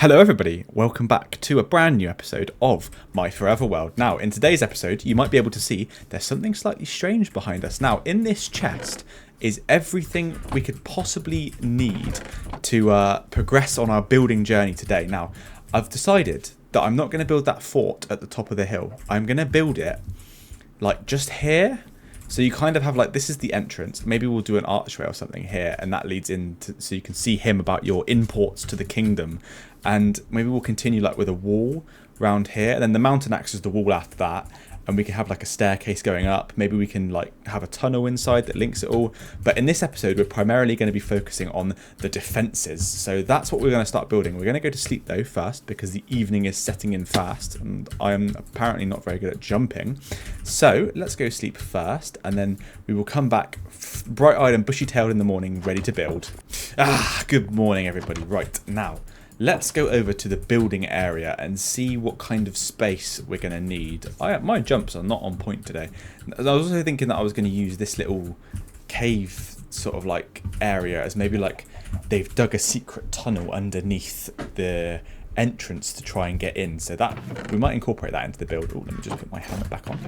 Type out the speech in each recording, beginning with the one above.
Hello everybody, welcome back to a brand new episode of My Forever World. Now, in today's episode, you might be able to see there's something slightly strange behind us. Now, in this chest is everything we could possibly need to progress on our building journey today. Now, I've decided that I'm not going to build that fort at the top of the hill. I'm going to build it like just here. So you kind of have like, this is the entrance. Maybe we'll do an archway or something here, and that leads into, so you can see him about your imports to the kingdom. And maybe we'll continue like with a wall around here, and then the mountain acts as the wall after that, and we can have like a staircase going up. Maybe we can like have a tunnel inside that links it all. But in this episode, we're primarily going to be focusing on the defenses. So that's what we're going to start building. We're going to go to sleep though first, because the evening is setting in fast, and I am apparently not very good at jumping. So let's go sleep first, and then we will come back bright-eyed and bushy-tailed in the morning, ready to build. Good morning everybody. Right, now let's go over to the building area and see what kind of space we're going to need. My jumps are not on point today. I was also thinking that I was going to use this little cave sort of like area as maybe like they've dug a secret tunnel underneath the entrance to try and get in. So that we might incorporate that into the build. Oh, let me just put my helmet back on.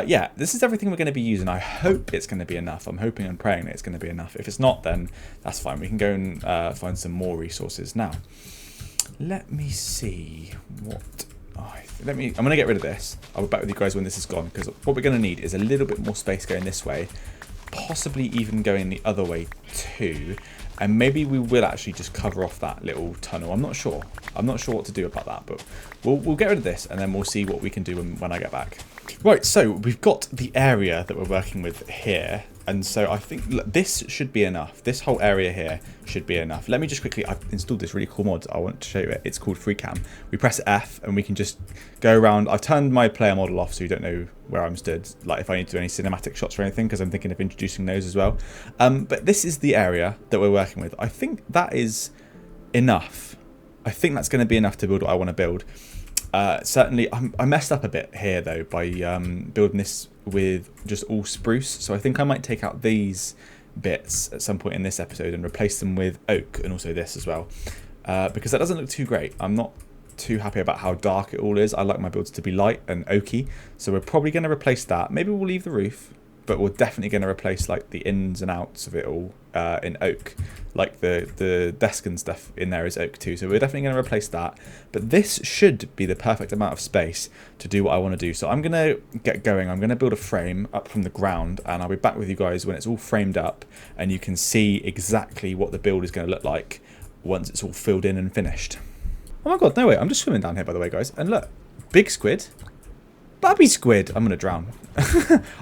Yeah, this is everything we're going to be using. I hope it's going to be enough. I'm hoping and praying that it's going to be enough. If it's not, then that's fine. We can go and find some more resources now. Let me see what I'm going to get rid of this. I'll be back with you guys when this is gone, because what we're going to need is a little bit more space going this way, possibly even going the other way too, and maybe we will actually just cover off that little tunnel. I'm not sure what to do about that, but we'll get rid of this, and then we'll see what we can do when I get back. Right, so we've got the area that we're working with here, and so I think this should be enough. This whole area here should be enough. Let me just quickly, I've installed this really cool mod. I want to show you it. It's called FreeCam. We press F and we can just go around. I've turned my player model off so you don't know where I'm stood, like if I need to do any cinematic shots or anything, because I'm thinking of introducing those as well. But this is the area that we're working with. I think that is enough. I think that's going to be enough to build what I want to build. Certainly, I messed up a bit here though by building this with just all spruce. So I think I might take out these bits at some point in this episode and replace them with oak, and also this as well, because that doesn't look too great. I'm not too happy about how dark it all is. I like my builds to be light and oaky, so we're probably going to replace that. Maybe we'll leave the roof, but we're definitely going to replace like the ins and outs of it all in oak. Like the desk and stuff in there is oak too, so we're definitely going to replace that. But this should be the perfect amount of space to do what I want to do. So I'm going to get going. I'm going to build a frame up from the ground, and I'll be back with you guys when it's all framed up and you can see exactly what the build is going to look like once it's all filled in and finished. Oh my god, no way, I'm just swimming down here by the way guys, and look, big squid. Babby squid! I'm going to drown.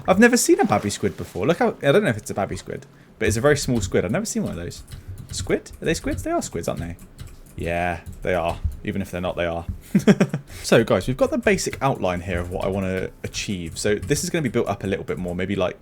I've never seen a babby squid before. Look how, I don't know if it's a babby squid, but it's a very small squid. I've never seen one of those. Squid? Are they squids? They are squids, aren't they? Yeah, they are. Even if they're not, they are. So guys, we've got the basic outline here of what I want to achieve. So this is going to be built up a little bit more, maybe like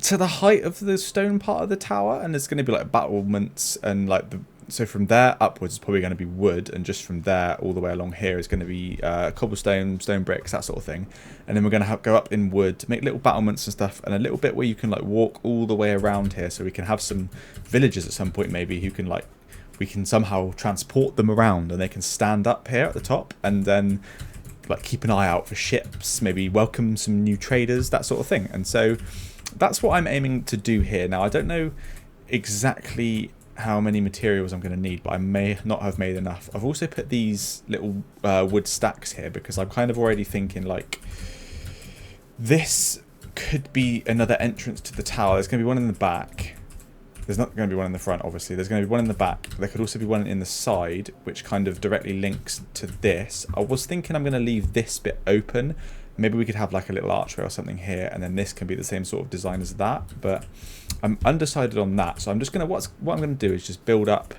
to the height of the stone part of the tower, and there's going to be like battlements and like so from there upwards is probably going to be wood, and just from there all the way along here is going to be cobblestone, stone bricks, that sort of thing. And then we're going to go up in wood to make little battlements and stuff, and a little bit where you can like walk all the way around here, so we can have some villagers at some point maybe who can like, we can somehow transport them around and they can stand up here at the top, and then like keep an eye out for ships, maybe welcome some new traders, that sort of thing. And so that's what I'm aiming to do here. Now I don't know exactly how many materials I'm going to need, but I may not have made enough. I've also put these little wood stacks here because I'm kind of already thinking like this could be another entrance to the tower. There's going to be one in the back. There's not going to be one in the front, obviously. There's going to be one in the back. There could also be one in the side, which kind of directly links to this. I was thinking I'm going to leave this bit open. Maybe we could have like a little archway or something here, and then this can be the same sort of design as that. But I'm undecided on that, so I'm just going to, what I'm going to do is just build up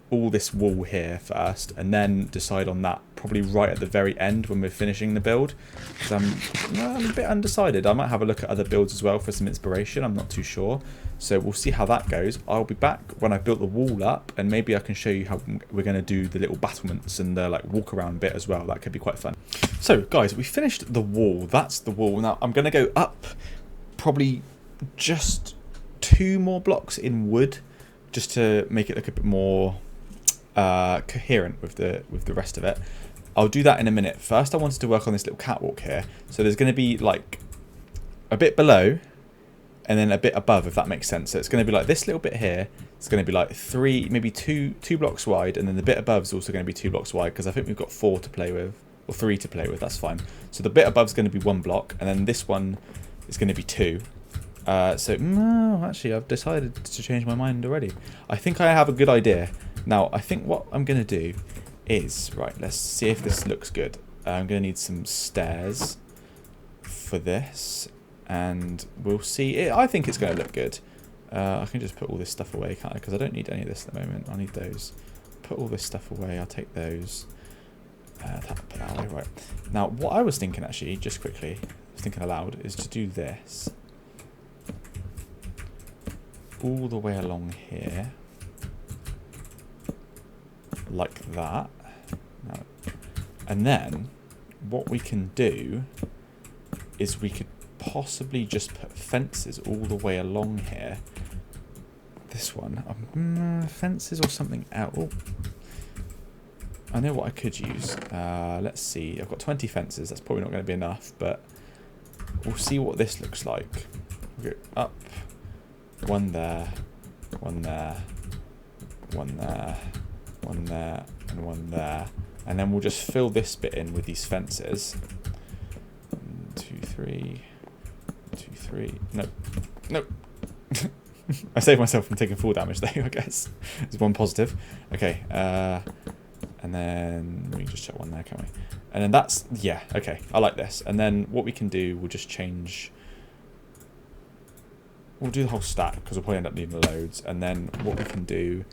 all this wall here first, and then decide on that probably right at the very end when we're finishing the build. Because I'm a bit undecided. I might have a look at other builds as well for some inspiration. I'm not too sure. So we'll see how that goes. I'll be back when I've built the wall up, and maybe I can show you how we're going to do the little battlements and the like walk around bit as well. That could be quite fun. So guys, we finished the wall. That's the wall. Now I'm going to go up probably just 2 more blocks in wood, just to make it look a bit more coherent with the rest of it. I'll do that in a minute. First, I wanted to work on this little catwalk here. So there's going to be like a bit below and then a bit above, if that makes sense. So it's going to be like this little bit here. It's going to be like maybe two blocks wide, and then the bit above is also going to be 2 blocks wide, because I think we've got 4 to play with, or 3 to play with. That's fine. So the bit above is going to be 1 block, and then this one is going to be 2. So no, actually, I've decided to change my mind already. I think I have a good idea. Now, I think what I'm going to do is, right, let's see if this looks good. I'm going to need some stairs for this, and we'll see. I think it's going to look good. I can just put all this stuff away, can't I? Because I don't need any of this at the moment. I need those. Put all this stuff away. I'll take those. Put that away. Right. Now, what I was thinking, actually, just quickly, thinking aloud, is to do this all the way along here, like that. Now, and then what we can do is we could possibly just put fences all the way along here. This one, fences or something else. Oh, I know what I could use. Let's see. I've got 20 fences. That's probably not going to be enough, but we'll see what this looks like. We'll go up, one there, one there, one there, one there, and one there. And then we'll just fill this bit in with these fences. 1, 2, 3, 2, 3. Nope. Nope. I saved myself from taking 4 damage there, I guess. There's 1 positive. Okay. And then we can just check 1 there, can't we? And then that's, yeah, okay. I like this. And then what we can do, we'll just change. We'll do the whole stack, because we'll probably end up needing loads. And then what we can do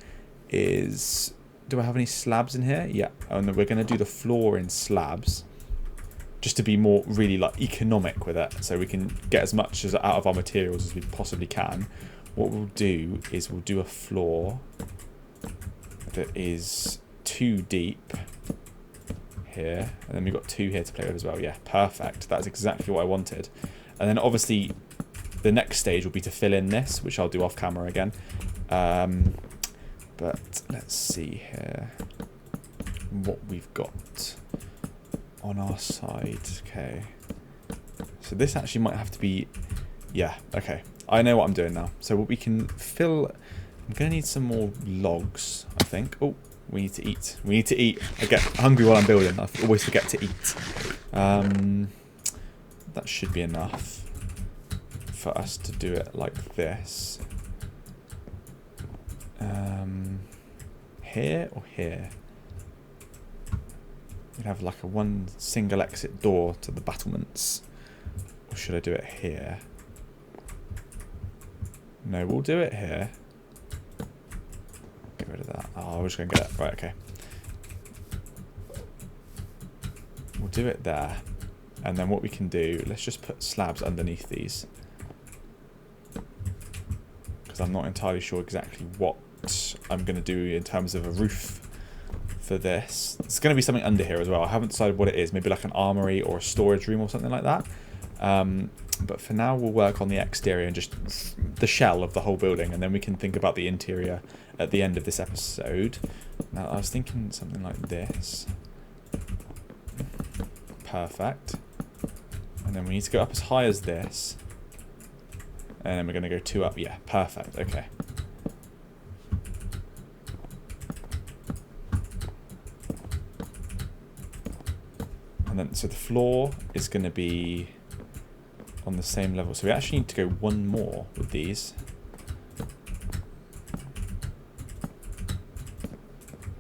is, do I have any slabs in here? Yeah. And then we're going to do the floor in slabs, just to be more really like economic with it, so we can get as much out of our materials as we possibly can. What we'll do is we'll do a floor that is 2 deep here, and then we've got 2 here to play with as well. Yeah, perfect. That's exactly what I wanted. And then obviously the next stage will be to fill in this, which I'll do off camera again. But let's see here what we've got on our side. Okay, so this actually might have to be, yeah, okay, I know what I'm doing now. So what we can fill, I'm gonna need some more logs, I think. Oh, we need to eat. We need to eat. I get hungry while I'm building. I always forget to eat. That should be enough for us to do it like this. Here or here? We'd have like a 1 single exit door to the battlements. Or should I do it here? No, we'll do it here. Get rid of that. Oh, we're just going to get it. Right, okay. We'll do it there. And then what we can do, let's just put slabs underneath these. Because I'm not entirely sure exactly what I'm going to do in terms of a roof for this. It's going to be something under here as well. I haven't decided what it is. Maybe like an armory or a storage room or something like that. But for now, we'll work on the exterior and just the shell of the whole building, and then we can think about the interior at the end of this episode. Now, I was thinking something like this. Perfect. And then we need to go up as high as this. And then we're going to go 2 up. Yeah, perfect. Okay. And then, so the floor is going to be on the same level. So we actually need to go 1 more with these.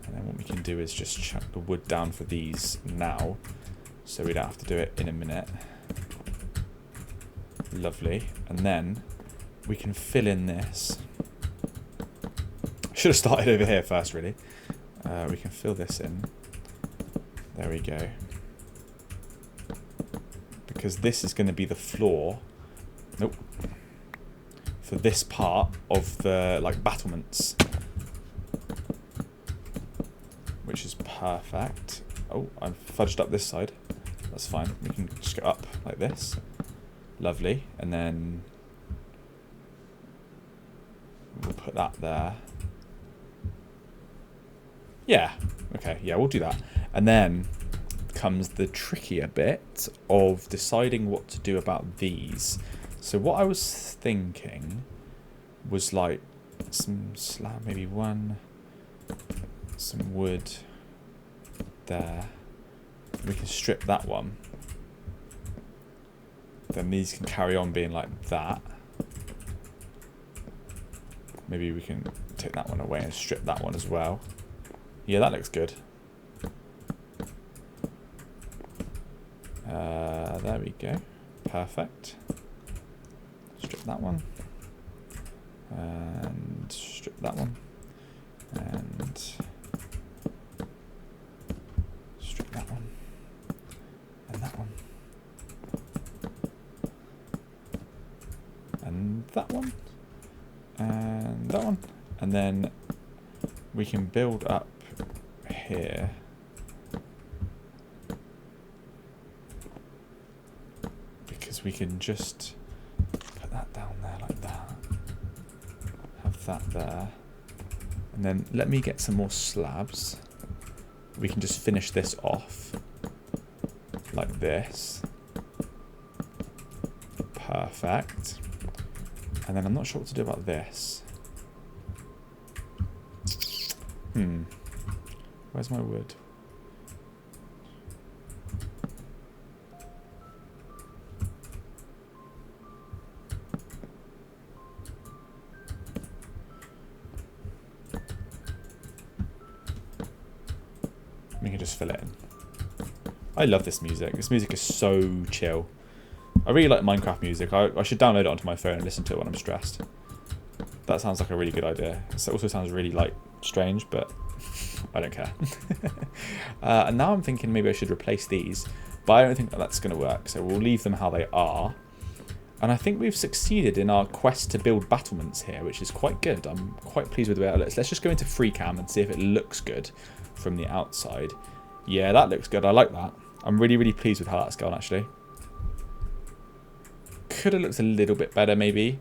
And then what we can do is just chuck the wood down for these now, so we don't have to do it in a minute. Lovely. And then we can fill in this. Should have started over here first, really. We can fill this in. There we go. Because this is going to be the floor. Nope. For this part of the like battlements, which is perfect. Oh, I've fudged up this side. That's fine. We can just go up like this. Lovely. And then we'll put that there. Yeah. Okay, yeah, we'll do that. And then comes the trickier bit of deciding what to do about these. So what I was thinking was like some slab, maybe one, some wood there. We can strip that one. Then these can carry on being like that. Maybe we can take that one away and strip that one as well. Yeah, that looks good. There we go. Perfect. Strip that one. And strip that one. And strip that one. And that one. And that one. And that one. And then we can build up here. Because we can just put that down there like that. Have that there. And then let me get some more slabs. We can just finish this off like this. Perfect. And then I'm not sure what to do about this. Where's my wood? We can just fill it in. I love this music. This music is so chill. I really like Minecraft music. I should download it onto my phone and listen to it when I'm stressed. That sounds like a really good idea. It also sounds really like strange, but I don't care. And now I'm thinking maybe I should replace these, but I don't think that that's going to work. So we'll leave them how they are. And I think we've succeeded in our quest to build battlements here, which is quite good. I'm quite pleased with the way it looks. Let's just go into free cam and see if it looks good from the outside. Yeah, that looks good. I like that. I'm really, really pleased with how that's gone, actually. Could have looked a little bit better, maybe.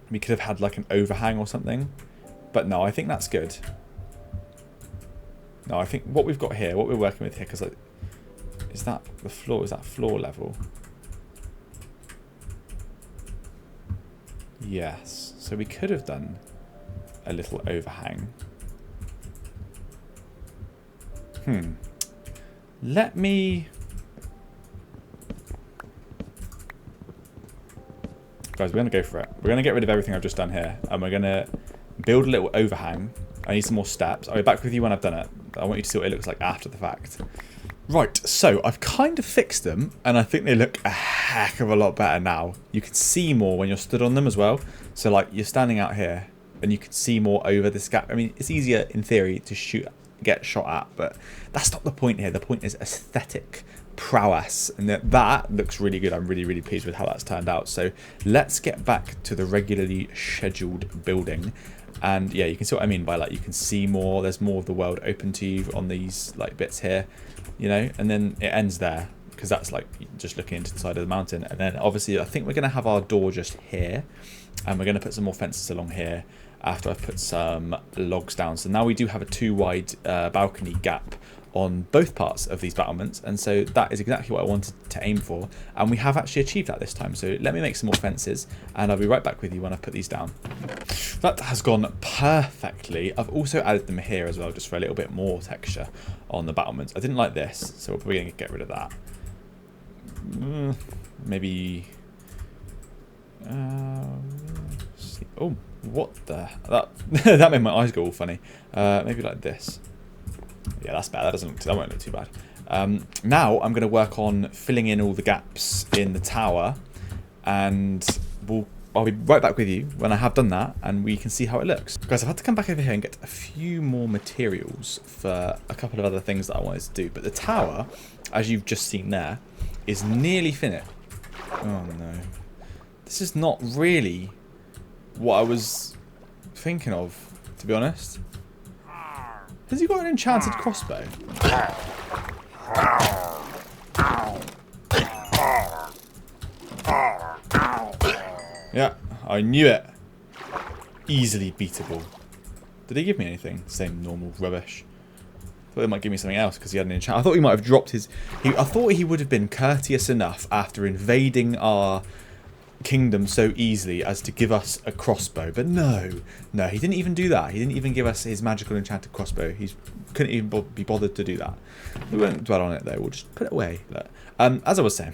We could have had like an overhang or something. But no, I think that's good. No, I think what we've got here, what we're working with here, because like, is that the floor? Is that floor level? Yes. So we could have done a little overhang. Let me... Guys, we're going to go for it. We're going to get rid of everything I've just done here. And we're going to build a little overhang. I need some more steps. I'll be back with you when I've done it. I want you to see what it looks like after the fact. Right, so I've kind of fixed them. And I think they look a heck of a lot better now. You can see more when you're stood on them as well. So like you're standing out here and you can see more over this gap. I mean, it's easier in theory to get shot at, but that's not the point here. The point is aesthetic prowess, and that looks really good. I'm really, really pleased with how that's turned out. So let's get back to the regularly scheduled building. And yeah, you can see what I mean by like you can see more. There's more of the world open to you on these like bits here, you know, and then it ends there because that's like just looking into the side of the mountain. And then obviously I think we're going to have our door just here, and we're going to put some more fences along here after I've put some logs down. So now we do have a 2-wide balcony gap on both parts of these battlements, and so that is exactly what I wanted to aim for, and we have actually achieved that this time. So let me make some more fences and I'll be right back with you when I put these down. That has gone perfectly. I've also added them here as well just for a little bit more texture on the battlements. I didn't like this, so we're probably going to get rid of that. Maybe oh, what the that made my eyes go all funny. Maybe like this. Yeah, that's bad. That won't look too bad. Now I'm going to work on filling in all the gaps in the tower, and I'll be right back with you when I have done that, and we can see how it looks. Guys, I've had to come back over here and get a few more materials for a couple of other things that I wanted to do. But the tower, as you've just seen there, is nearly finished. Oh no. This is not really what I was thinking of, to be honest. Has he got an enchanted crossbow? Yeah, I knew it. Easily beatable. Did he give me anything? Same normal rubbish. Thought it might give me something else because he had an enchant. I thought he might have dropped his... I thought he would have been courteous enough after invading our kingdom so easily as to give us a crossbow. But no, he didn't even do that. He didn't even give us his magical enchanted crossbow. He couldn't even be bothered to do that. We won't dwell on it though. We'll just put it away. Look. As I was saying,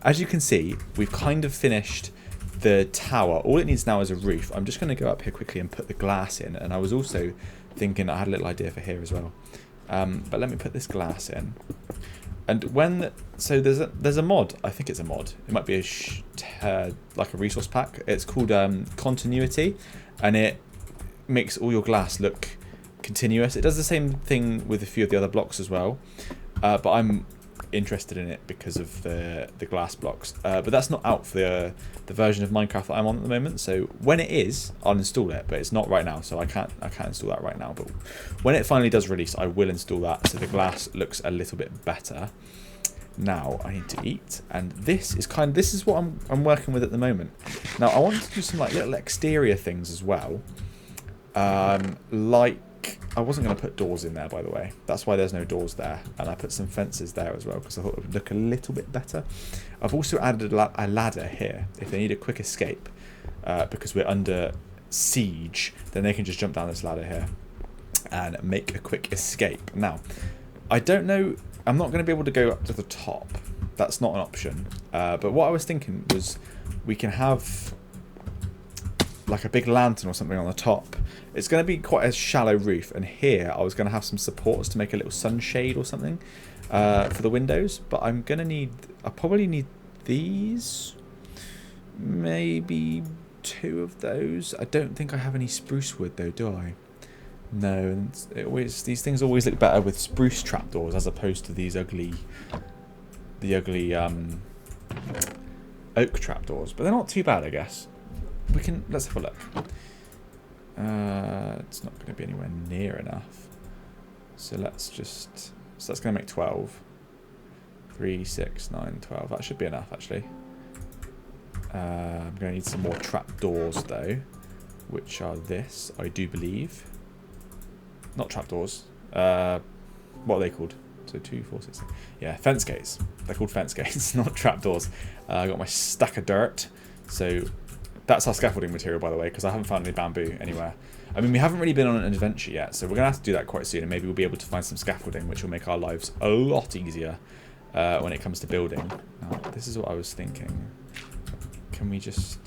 as you can see, we've kind of finished the tower. All it needs now is a roof. I'm just going to go up here quickly and put the glass in. And I was also thinking, I had a little idea for here as well. But let me put this glass in. And so there's a mod. I think it's a mod. It might be like a resource pack. It's called Continuity, and it makes all your glass look continuous. It does the same thing with a few of the other blocks as well. But I'm interested in it because of the glass blocks. But that's not out for the version of Minecraft that I'm on at the moment. So when it is, I'll install it. But it's not right now, so I can't install that right now. But when it finally does release, I will install that so the glass looks a little bit better. Now I need to eat, and this is what I'm working with at the moment. Now I want to do some like little exterior things as well. Like I wasn't going to put doors in there, by the way. That's why there's no doors there. And I put some fences there as well, because I thought it would look a little bit better. I've also added a ladder here. If they need a quick escape, because we're under siege, then they can just jump down this ladder here and make a quick escape. Now, I don't know. I'm not going to be able to go up to the top. That's not an option. But what I was thinking was we can have like a big lantern or something on the top. It's going to be quite a shallow roof, and here I was going to have some supports to make a little sunshade or something for the windows. But I'll probably need these, maybe 2 of those. I don't think I have any spruce wood though, do I? No, these things always look better with spruce trapdoors as opposed to these ugly oak trapdoors. But they're not too bad, I guess. Let's have a look. It's not going to be anywhere near enough. So that's going to make 12. 3, 6, 9, 12. That should be enough, actually. I'm going to need some more trapdoors, though, which are this, I do believe. Not trapdoors. What are they called? So 2, 4, 6. Yeah, fence gates. They're called fence gates, not trapdoors. I got my stack of dirt. So that's our scaffolding material, by the way, because I haven't found any bamboo anywhere. I mean, we haven't really been on an adventure yet, so we're going to have to do that quite soon, and maybe we'll be able to find some scaffolding, which will make our lives a lot easier when it comes to building. Now, this is what I was thinking. Can we just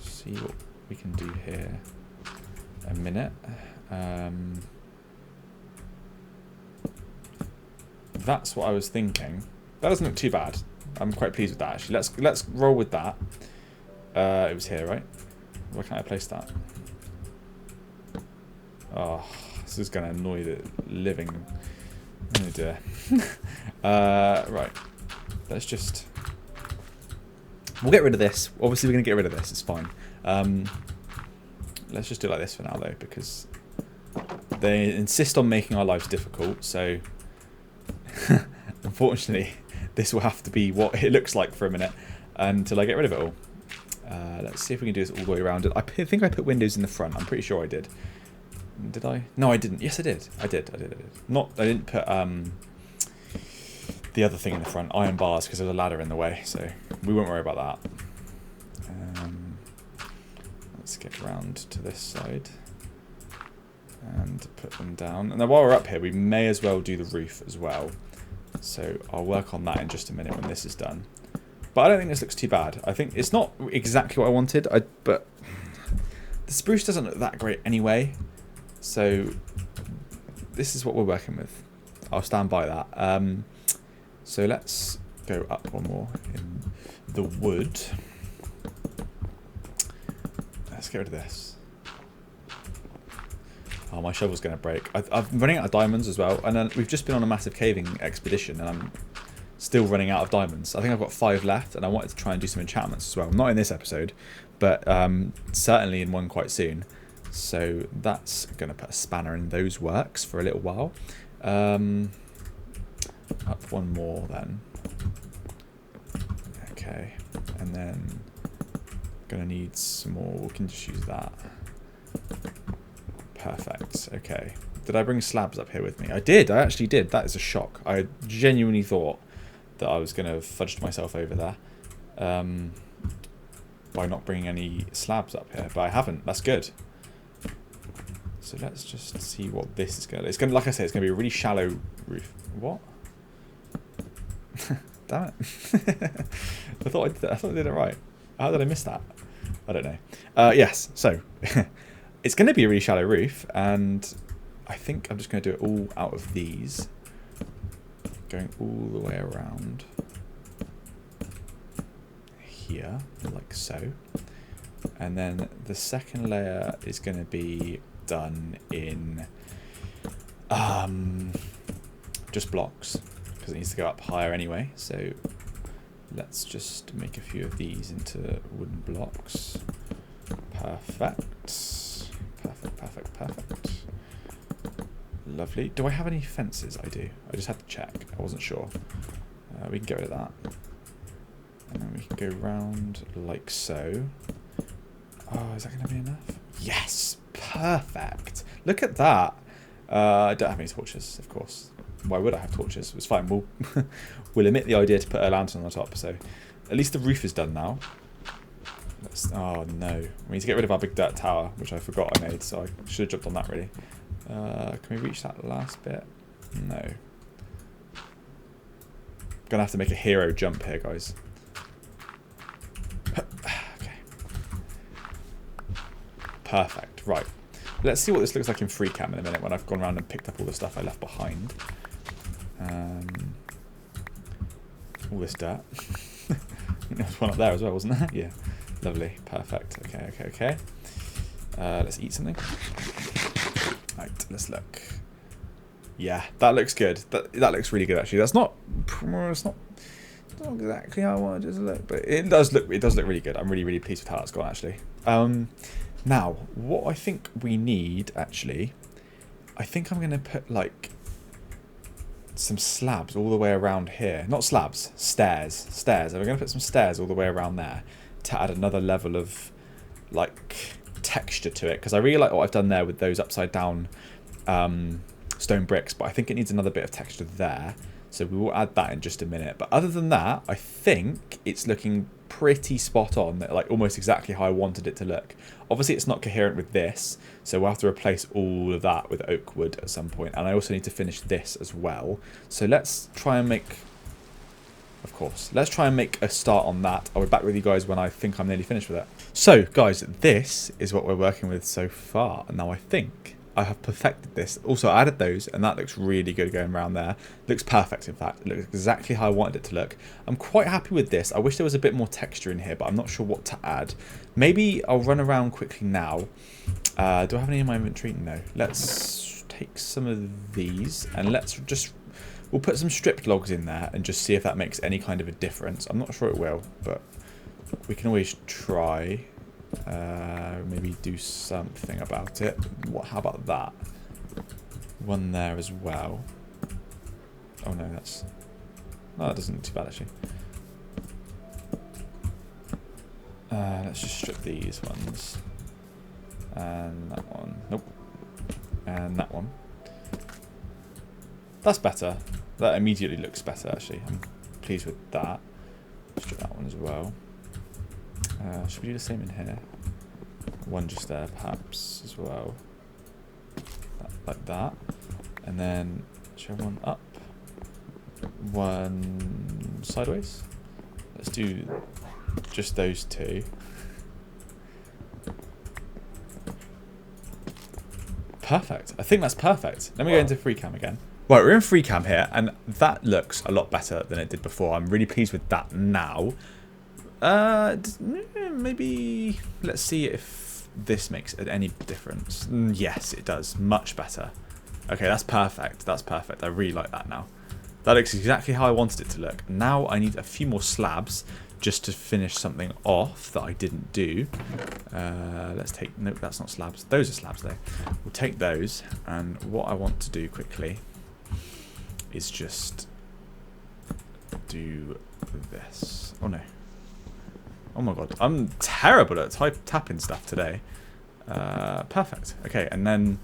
see what we can do here? A minute. That's what I was thinking. That doesn't look too bad. I'm quite pleased with that, actually. Let's roll with that. It was here, right? Why can't I place that? Oh, this is going to annoy the living. Oh dear. Right. Let's just... We'll get rid of this. Obviously, we're going to get rid of this. It's fine. Let's just do it like this for now, though, because they insist on making our lives difficult. So, unfortunately, this will have to be what it looks like for a minute until I get rid of it all. Let's see if we can do this all the way around. I think I put windows in the front. I'm pretty sure I did. Did I? No, I didn't. Yes, I did. I did. I didn't put the other thing in the front, iron bars, because there's a ladder in the way. So we won't worry about that. Let's get around to this side and put them down. And then while we're up here, we may as well do the roof as well. So I'll work on that in just a minute when this is done. But I don't think this looks too bad. I think it's not exactly what I wanted, but the spruce doesn't look that great anyway. So this is what we're working with. I'll stand by that. So let's go up one more in the wood. Let's get rid of this. Oh, my shovel's going to break. I'm running out of diamonds as well. And then we've just been on a massive caving expedition, and I'm still running out of diamonds. I think I've got 5 left, and I wanted to try and do some enchantments as well. Not in this episode, but certainly in one quite soon. So that's going to put a spanner in those works for a little while. Up one more then. Okay, and then going to need some more. We can just use that. Perfect. Okay. Did I bring slabs up here with me? I did. I actually did. That is a shock. I genuinely thought that I was going to fudge myself over there by not bringing any slabs up here, but I haven't. That's good. So let's just see what this is going to... It's going to, like I said, it's going to be a really shallow roof. What? Damn it. I thought I did it right. How did I miss that? I don't know. Yes, so it's going to be a really shallow roof, and I think I'm just going to do it all out of these, going all the way around here, like so. And then the second layer is going to be done in just blocks, because it needs to go up higher anyway. So let's just make a few of these into wooden blocks. Perfect. Perfect, perfect, perfect. Lovely. Do I have any fences? I do. I just had to check. I wasn't sure. We can get rid of that. And then we can go round like so. Oh, is that going to be enough? Yes! Perfect! Look at that! I don't have any torches, of course. Why would I have torches? It's fine. We'll we'll omit the idea to put a lantern on the top. So at least the roof is done now. Oh no. We need to get rid of our big dirt tower, which I forgot I made, so I should have jumped on that really. Can we reach that last bit? No. Gonna have to make a hero jump here, guys. Okay. Perfect. Right. Let's see what this looks like in free cam in a minute when I've gone around and picked up all the stuff I left behind. All this dirt. There was one up there as well, wasn't there? Yeah. Lovely. Perfect. Okay, okay, okay. Let's eat something. Right, let's look. Yeah, that looks good. That looks really good actually. That's not it's not exactly how I wanted it to look, but it does look really good. I'm really pleased with how it's gone actually. Now, what I think we need actually, I think I'm gonna put like some slabs all the way around here. Not slabs, stairs. Stairs. I'm gonna put some stairs all the way around there to add another level of like texture to it, because I really like what I've done there with those upside down stone bricks, but I think it needs another bit of texture there, so we will add that in just a minute. But other than that, I think it's looking pretty spot on, like almost exactly how I wanted it to look. Obviously it's not coherent with this, so we'll have to replace all of that with oak wood at some point, and I also need to finish this as well. So let's try and make, of course, let's try and make a start on that. I'll be back with you guys when I think I'm nearly finished with it. So guys, this is what we're working with so far. Now I think I have perfected this. Also I added those, and that looks really good going around there. Looks perfect, in fact. It looks exactly how I wanted it to look. I'm quite happy with this. I wish there was a bit more texture in here, but I'm not sure what to add. Maybe I'll run around quickly now. Do I have any in my inventory? No. Let's take some of these, and we'll put some stripped logs in there and just see if that makes any kind of a difference. I'm not sure it will, but we can always try. Maybe do something about it. How about that? One there as well. Oh no, that doesn't look too bad actually. Let's just strip these ones. And that one. Nope. And that one. That's better. That immediately looks better actually. I'm pleased with that. Strip that one as well. Should we do the same in here? One just there perhaps as well. Like that. And then should I have one up? One sideways? Let's do just those two. Perfect. I think that's perfect. Let me go into free cam again. Right, we're in free cam here, and that looks a lot better than it did before. I'm really pleased with that now. Maybe let's see if this makes any difference. Yes, it does. Much better. Okay, that's perfect. That's perfect. I really like that now. That looks exactly how I wanted it to look. Now I need a few more slabs just to finish something off that I didn't do. Let's take... Nope, that's not slabs. Those are slabs, though. We'll take those, and what I want to do quickly is just do this. Oh, no. Oh, my God. I'm terrible at tapping stuff today. Perfect. Okay, and then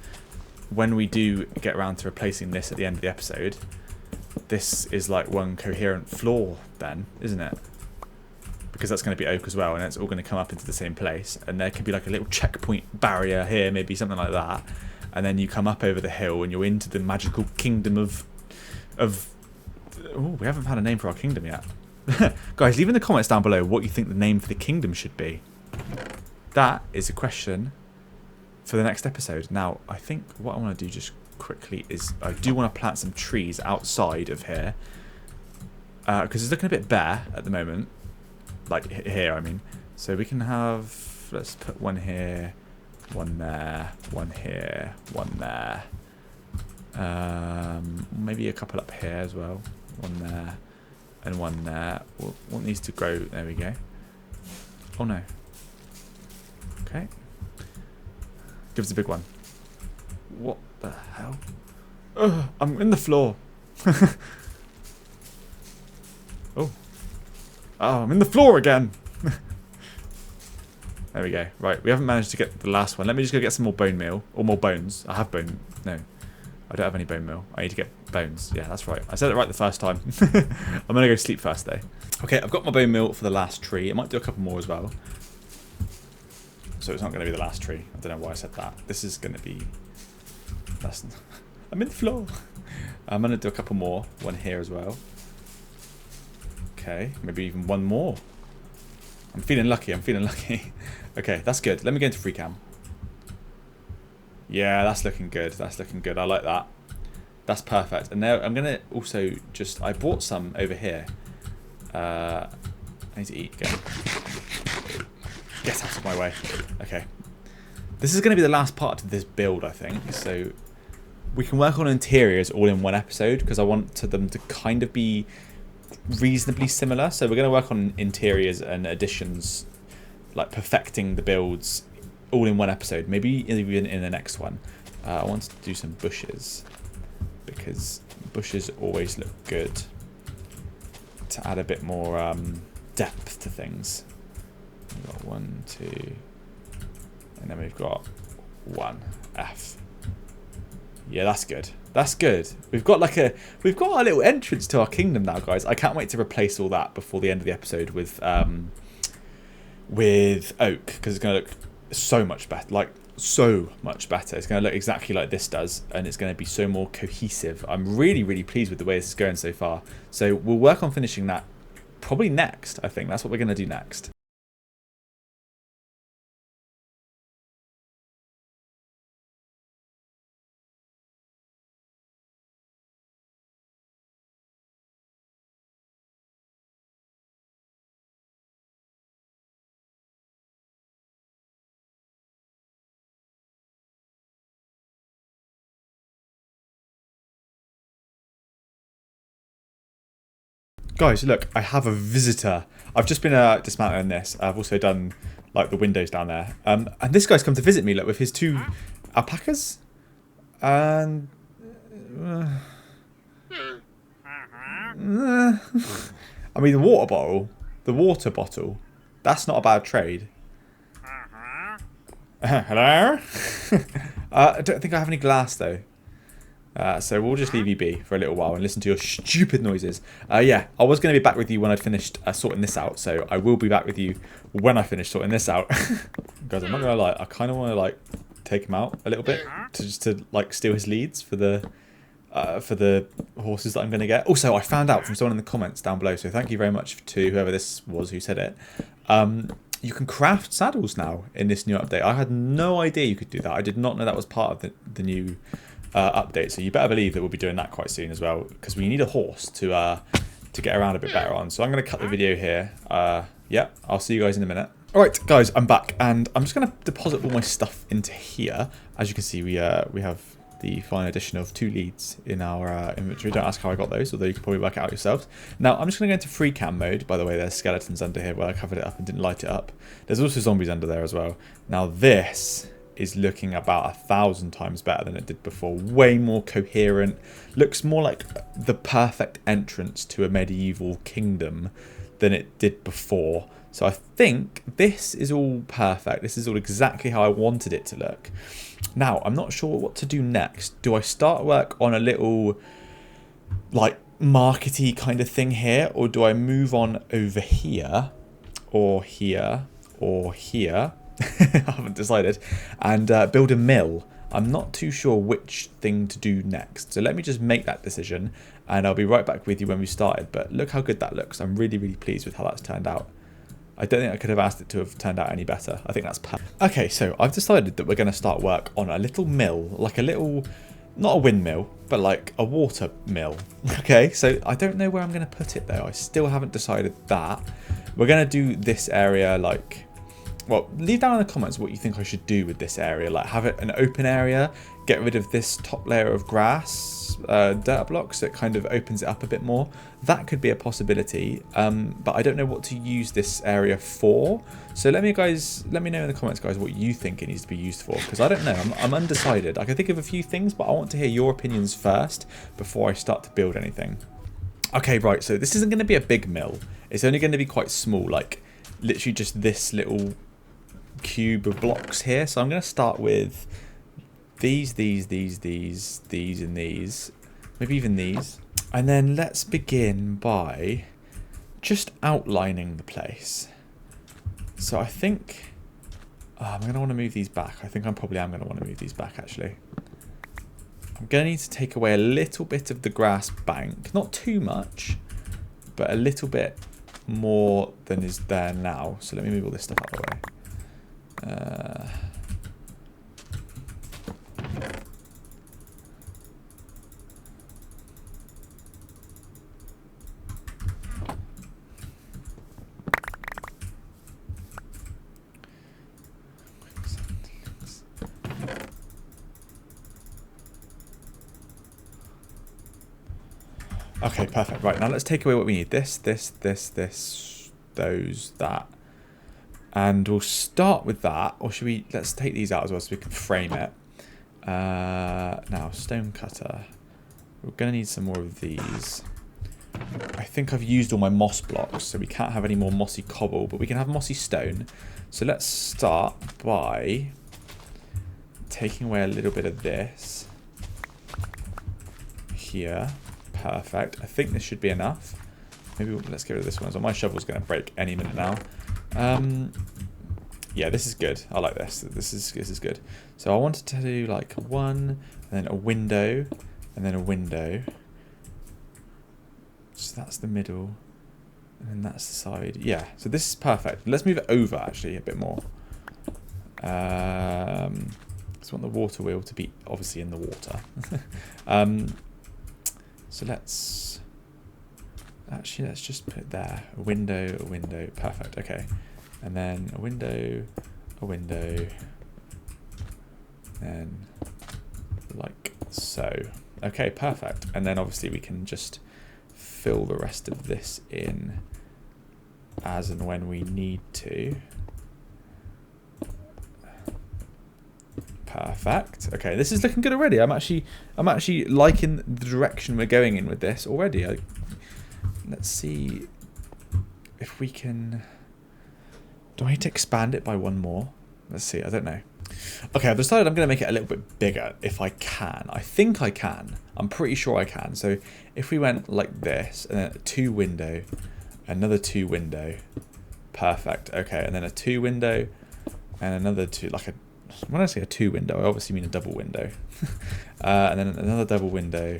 when we do get around to replacing this at the end of the episode, this is like one coherent floor then, isn't it? Because that's going to be oak as well, and it's all going to come up into the same place, and there could be like a little checkpoint barrier here, maybe something like that, and then you come up over the hill and you're into the magical kingdom of oh, we haven't found a name for our kingdom yet. Guys, leave in the comments down below what you think the name for the kingdom should be. That is a question for the next episode. Now, I think what I want to do just quickly is I do want to plant some trees outside of here, because it's looking a bit bare at the moment. Like here, I mean. So we can have, let's put one here, one there, one here, one there. Maybe a couple up here as well. One there and one there. We'll want these to grow. There we go. Oh no. Okay. Give us a big one. What the hell? Ugh, I'm in the floor. Oh. Oh, I'm in the floor again. There we go. Right, we haven't managed to get the last one. Let me just go get some more bone meal. Or more bones. I have bone... No. I don't have any bone meal. I need to get bones. Yeah, that's right. I said it right the first time. I'm going to go sleep first, though. Okay, I've got my bone meal for the last tree. I might do a couple more as well. So it's not going to be the last tree. I don't know why I said that. This is going to be... That's... I'm in the floor. I'm going to do a couple more. One here as well. Okay, maybe even one more. I'm feeling lucky. I'm feeling lucky. Okay, that's good. Let me go into free cam. Yeah, that's looking good. That's looking good. I like that. That's perfect. And now I'm going to also just... I bought some over here. I need to eat. Go. Get out of my way. Okay. This is going to be the last part of this build, I think. So we can work on interiors all in one episode, because I want them to kind of be reasonably similar. So we're going to work on interiors and additions, like perfecting the builds all in one episode, maybe even in the next one. I want to do some bushes, because bushes always look good to add a bit more depth to things. We've got 1, 2, and then we've got 1 F. Yeah, that's good. That's good. We've got a little entrance to our kingdom now, guys. I can't wait to replace all that before the end of the episode with oak, because it's going to look so much better. Like, so much better. It's going to look exactly like this does, and it's going to be so more cohesive. I'm really, really pleased with the way this is going so far. So we'll work on finishing that probably next, I think. That's what we're going to do next. Guys, look, I have a visitor. I've just been dismantling this. I've also done like the windows down there. And this guy's come to visit me, look, with his 2 alpacas. And I mean, the water bottle. That's not a bad trade. Hello? I don't think I have any glass though. So we'll just leave you be for a little while and listen to your stupid noises. Yeah, I was going to be back with you when I'd finished sorting this out, so I will be back with you when I finish sorting this out. Guys, I'm not going to lie, I kind of want to like take him out a little bit to like steal his leads for the horses that I'm going to get. Also, I found out from someone in the comments down below, so thank you very much to whoever this was who said it. You can craft saddles now in this new update. I had no idea you could do that. I did not know that was part of the new update, so you better believe that we'll be doing that quite soon as well, because we need a horse to get around a bit better on. So I'm going to cut the video here. Yeah, I'll see you guys in a minute. Alright guys, I'm back, and I'm just going to deposit all my stuff into here. As you can see, we have the fine addition of 2 leads in our inventory. Don't ask how I got those, although you can probably work it out yourselves. Now, I'm just going to go into free cam mode. By the way, there's skeletons under here where I covered it up and didn't light it up. There's also zombies under there as well. Now this is looking about 1,000 times better than it did before. Way more coherent. Looks more like the perfect entrance to a medieval kingdom than it did before. So I think this is all perfect. This is all exactly how I wanted it to look. Now, I'm not sure what to do next. Do I start work on a little, like, markety kind of thing here? Or do I move on over here? Or here? Or here? I haven't decided. And build a mill. I'm not too sure which thing to do next. So let me just make that decision. And I'll be right back with you when we started. But look how good that looks. I'm really, really pleased with how that's turned out. I don't think I could have asked it to have turned out any better. I think that's perfect. Okay, so I've decided that we're going to start work on a little mill, like a little, not a windmill, but like a water mill. Okay, so I don't know where I'm going to put it though. I still haven't decided that. We're going to do this area like, well, leave down in the comments what you think I should do with this area. Like have it an open area, get rid of this top layer of grass, dirt blocks, so it kind of opens it up a bit more. That could be a possibility, but I don't know what to use this area for. So let me know in the comments, guys, what you think it needs to be used for, because I don't know. I'm undecided. I can think of a few things, but I want to hear your opinions first before I start to build anything. Okay, right. So this isn't going to be a big mill. It's only going to be quite small, like literally just this little cube of blocks here. So I'm going to start with these, and these, maybe even these. And then let's begin by just outlining the place. So I think I'm going to want to move these back. I think I probably am going to want to move these back, actually. I'm going to need to take away a little bit of the grass bank. Not too much, but a little bit more than is there now. So let me move all this stuff out of the way. Okay, perfect. Right, now let's take away what we need. This, those, that. And we'll start with that. Or should we... Let's take these out as well so we can frame it. Now, stone cutter. We're going to need some more of these. I think I've used all my moss blocks, so we can't have any more mossy cobble, but we can have mossy stone. So let's start by taking away a little bit of this. Here. Perfect. I think this should be enough. Maybe let's get rid of this one. So my shovel's going to break any minute now. Yeah, this is good. I like this. This is good. So I wanted to do like one, and then a window, and then a window. So that's the middle, and then that's the side. Yeah. So this is perfect. Let's move it over actually a bit more. I just want the water wheel to be obviously in the water. So let's just put it there. A window, perfect, okay. And then a window, and like so. Okay, perfect. And then obviously we can just fill the rest of this in as and when we need to. Perfect. Okay, this is looking good already. I'm actually liking the direction we're going in with this already. Let's see if we can... Do I need to expand it by one more? Let's see. I don't know. Okay, I've decided I'm going to make it a little bit bigger if I can. I think I can. I'm pretty sure I can. So if we went like this, and then a 2 window, another 2 window. Perfect. Okay, and then a 2 window, and another 2, like a... When I say a 2 window, I obviously mean a double window. And then another double window.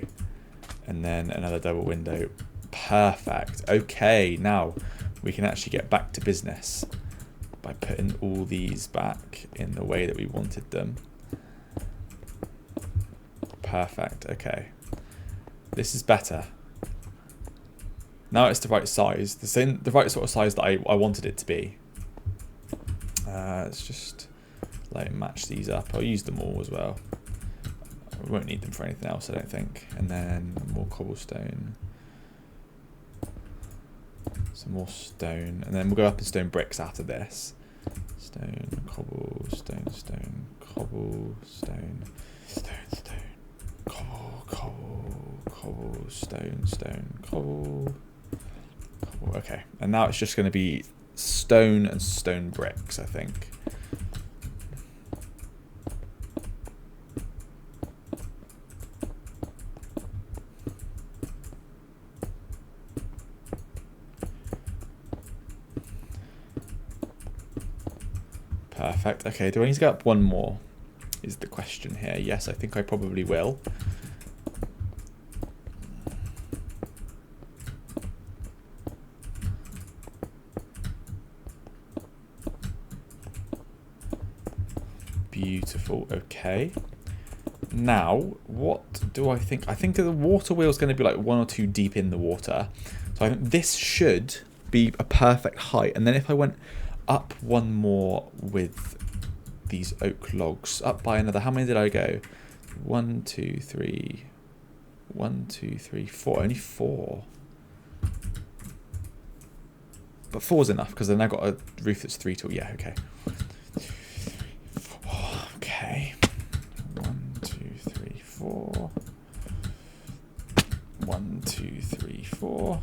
And then another double window. Perfect. Okay, now we can actually get back to business by putting all these back in the way that we wanted them. Perfect. Okay. This is better. Now it's the right size. The right sort of size that I wanted it to be. Let's just... like match these up. I'll use them all as well. We won't need them for anything else, I don't think. And then more cobblestone. Some more stone. And then we'll go up in stone bricks after this. Stone, cobblestone, stone, cobblestone, stone, cobblestone, stone, cobble. Okay. And now it's just going to be stone and stone bricks, I think. Perfect. Okay, do I need to go up one more? Is the question here. Yes, I think I probably will. Beautiful. Okay. Now, what do I think? I think the water wheel is going to be like 1 or 2 deep in the water. So I think this should be a perfect height. And then if I went up one more with these oak logs, up by another, how many did I go? 1, 2, 3. 1, 2, 3, 4. Only 4. But 4's enough because then I've got a roof that's 3 tall. Yeah, okay. Okay. 1, 2, 3, 4. 1, 2, 3, 4.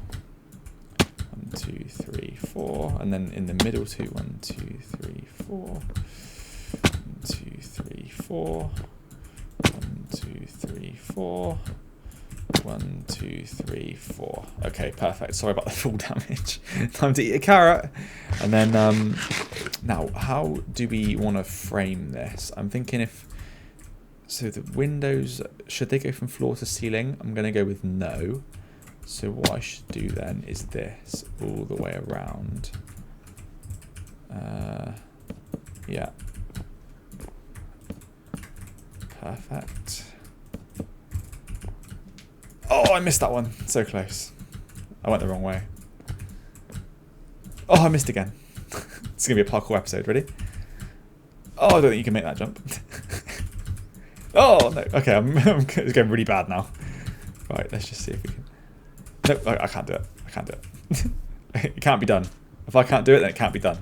1, 2, 3, 4. And then in the middle 2. 1, 2, 3, 4. 1, 2, 3, 4. 1, 2, 3, 4. 1, 2, 3, 4. Okay, perfect. Sorry about the full damage. Time to eat a carrot. And then, now, how do we want to frame this? I'm thinking if... So the windows, should they go from floor to ceiling? I'm going to go with no. So what I should do then is this all the way around. Yeah. Perfect. Oh, I missed that one. So close. I went the wrong way. Oh, I missed again. It's going to be a parkour episode. Ready? Oh, I don't think you can make that jump. Oh, no. Okay, it's going really bad now. Right, let's just see if we can... Nope, I can't do it. I can't do it. It can't be done. If I can't do it, then it can't be done.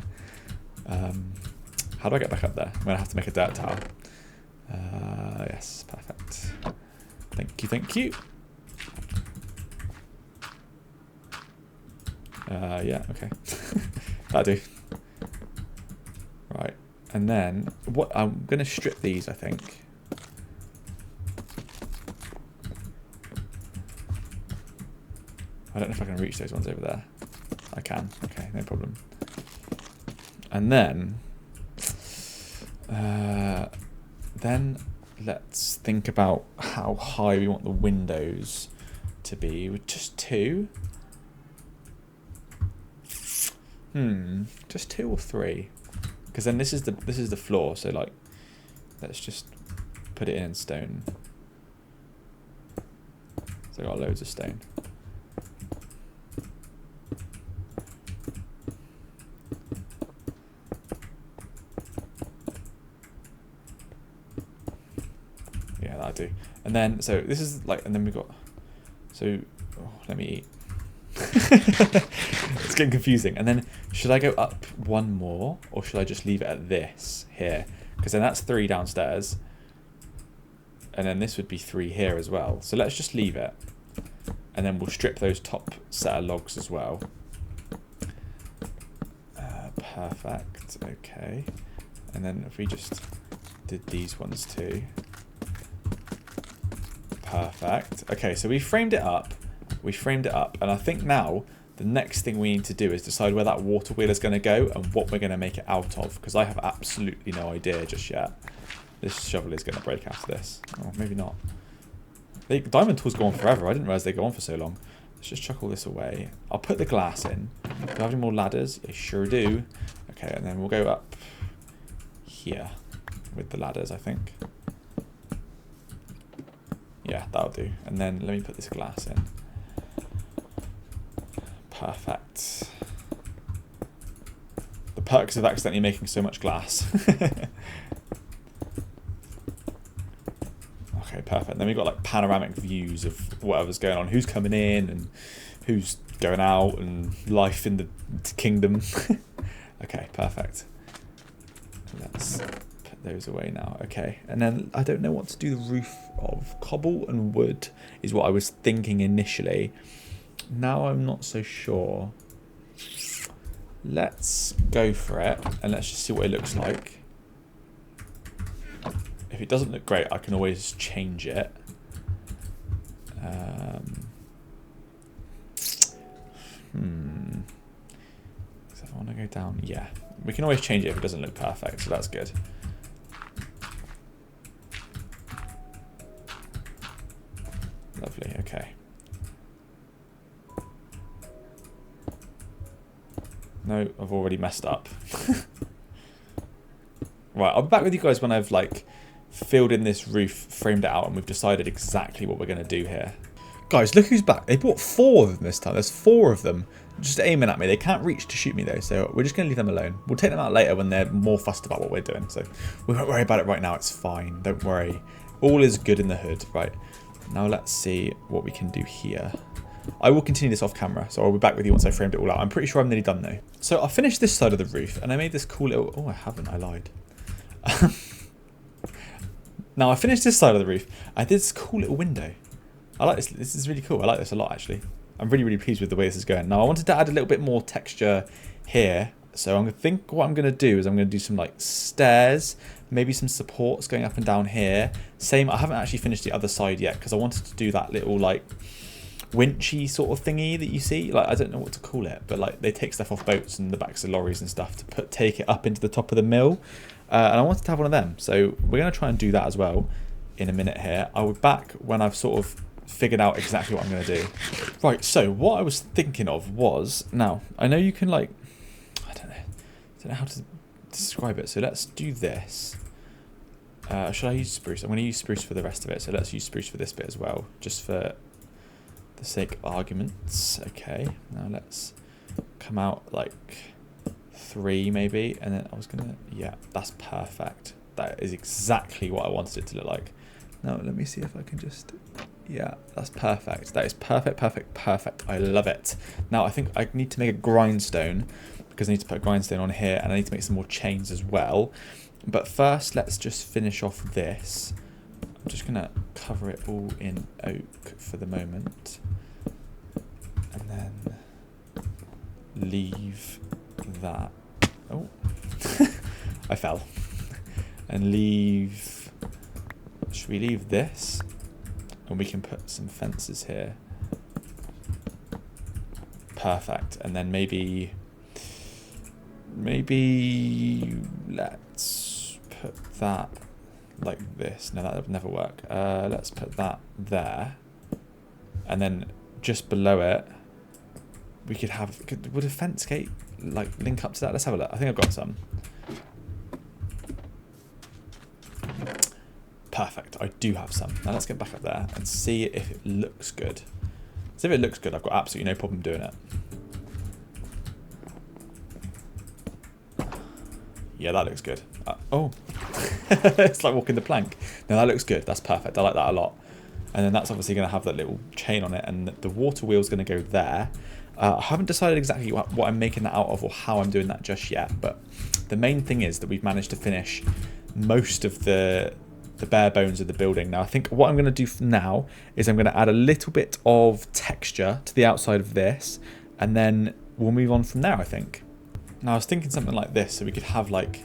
How do I get back up there? I'm going to have to make a dirt tower. Yes, perfect. Thank you, thank you. Yeah, okay. That'll do. Right, and then what I'm going to strip these, I think. I don't know if I can reach those ones over there. I can. Okay, no problem. And then let's think about how high we want the windows to be with just 2. Just 2 or 3, because then this is the floor. So like, let's just put it in stone. So I got loads of stone. Yeah, that'll do. And then so this is like, and then we've got. So let me eat. It's getting confusing. And then should I go up one more, or should I just leave it at this here? Because then that's 3 downstairs, and then this would be 3 here as well. So let's just leave it, and then we'll strip those top set of logs as well. Perfect. Okay. And then if we just did these ones too. Perfect. Okay, so we framed it up. And I think now the next thing we need to do is decide where that water wheel is going to go and what we're going to make it out of, because I have absolutely no idea just yet. This shovel is going to break after this. Oh, maybe not. Diamond tools go on forever. I didn't realise they go on for so long. Let's just chuck all this away. I'll put the glass in. Do I have any more ladders? I sure do. Okay, and then we'll go up here with the ladders, I think. Yeah, that'll do. And then let me put this glass in. Perfect. The perks of accidentally making so much glass. Okay, perfect. Then we've got like panoramic views of whatever's going on, who's coming in and who's going out, and life in the kingdom. Okay, perfect. Let's put those away now. Okay, and then I don't know what to do the roof of. Cobble and wood is what I was thinking initially. Now I'm not so sure. Let's go for it, and let's just see what it looks like. If it doesn't look great, I can always change it. So if I want to go down, yeah. We can always change it if it doesn't look perfect, so that's good. Lovely, okay. No, I've already messed up. Right, I'll be back with you guys when I've like filled in this roof, framed it out, and we've decided exactly what we're going to do here. Guys, look who's back. They brought 4 of them this time. There's 4 of them just aiming at me. They can't reach to shoot me though, so we're just going to leave them alone. We'll take them out later when they're more fussed about what we're doing. So we won't worry about it right now. It's fine. Don't worry. All is good in the hood. Right, now let's see what we can do here. I will continue this off camera, so I'll be back with you once I framed it all out. I'm pretty sure I'm nearly done though. So I finished this side of the roof, and I made this cool little... Oh, I haven't. I lied. Now I finished this side of the roof. I did this cool little window. I like this. This is really cool. I like this a lot, actually. I'm really, really pleased with the way this is going. Now I wanted to add a little bit more texture here. So I'm going to think what I'm going to do is I'm going to do some like stairs, maybe some supports going up and down here. Same, I haven't actually finished the other side yet because I wanted to do that little like winchy sort of thingy that you see. Like, I don't know what to call it, but like they take stuff off boats and the backs of lorries and stuff to take it up into the top of the mill. And I wanted to have one of them. So we're going to try and do that as well in a minute here. I'll be back when I've sort of figured out exactly what I'm going to do. Right, so what I was thinking of was, now, I know you can like, I don't know how to describe it. So let's do this. Should I use spruce? I'm going to use spruce for the rest of it. So let's use spruce for this bit as well, just for the sake of arguments. Okay, now let's come out like 3 maybe, and then I was gonna, yeah, that's perfect. That is exactly what I wanted it to look like. Now let me see if I can just, yeah, that's perfect. That is perfect, perfect, perfect. I love it. Now I think I need to make a grindstone because I need to put a grindstone on here, and I need to make some more chains as well. But first, let's just finish off this. I'm just gonna cover it all in oak for the moment, and then leave that. Oh, I fell. And leave. Should we leave this? And we can put some fences here. Perfect. And then maybe let's put that like this. No, that would never work. Let's put that there. And then just below it, we could have... Would a fence gate like link up to that? Let's have a look. I think I've got some. Perfect. I do have some. Now let's get back up there and see if it looks good. So if it looks good, I've got absolutely no problem doing it. Yeah, that looks good. Oh, it's like walking the plank. No, that looks good. That's perfect. I like that a lot. And then that's obviously going to have that little chain on it, and the water wheel's going to go there. I haven't decided exactly what I'm making that out of or how I'm doing that just yet, but the main thing is that we've managed to finish most of the bare bones of the building. Now I think what I'm going to do now is I'm going to add a little bit of texture to the outside of this, and then we'll move on from there, I think. Now I was thinking something like this, so we could have like,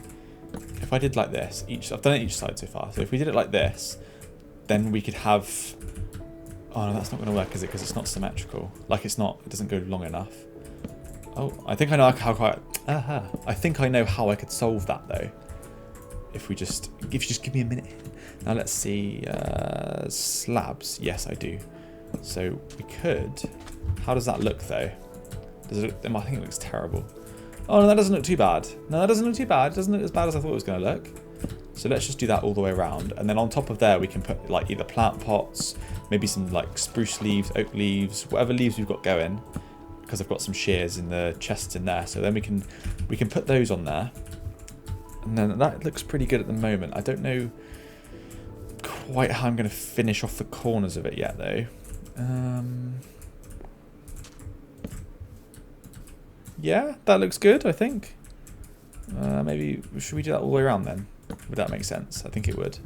if I did like this, I've done it each side so far, so if we did it like this, then we could have... Oh no, that's not going to work, is it? Because it's not symmetrical. Like it doesn't go long enough. Oh, I think I know I think I know how I could solve that though. If you just give me a minute. Now let's see, slabs. Yes, I do. So we could. How does that look though? Does it look, I think it looks terrible. Oh no, that doesn't look too bad. No, that doesn't look too bad. It doesn't look as bad as I thought it was going to look. So let's just do that all the way around, and then on top of there we can put like either plant pots, maybe some like spruce leaves, oak leaves, whatever leaves we've got going, because I've got some shears in the chests in there. So then we can put those on there, and then that looks pretty good at the moment. I don't know quite how I'm going to finish off the corners of it yet though. Yeah, that looks good, I think. Maybe should we do that all the way around then? Would that make sense? I think it would.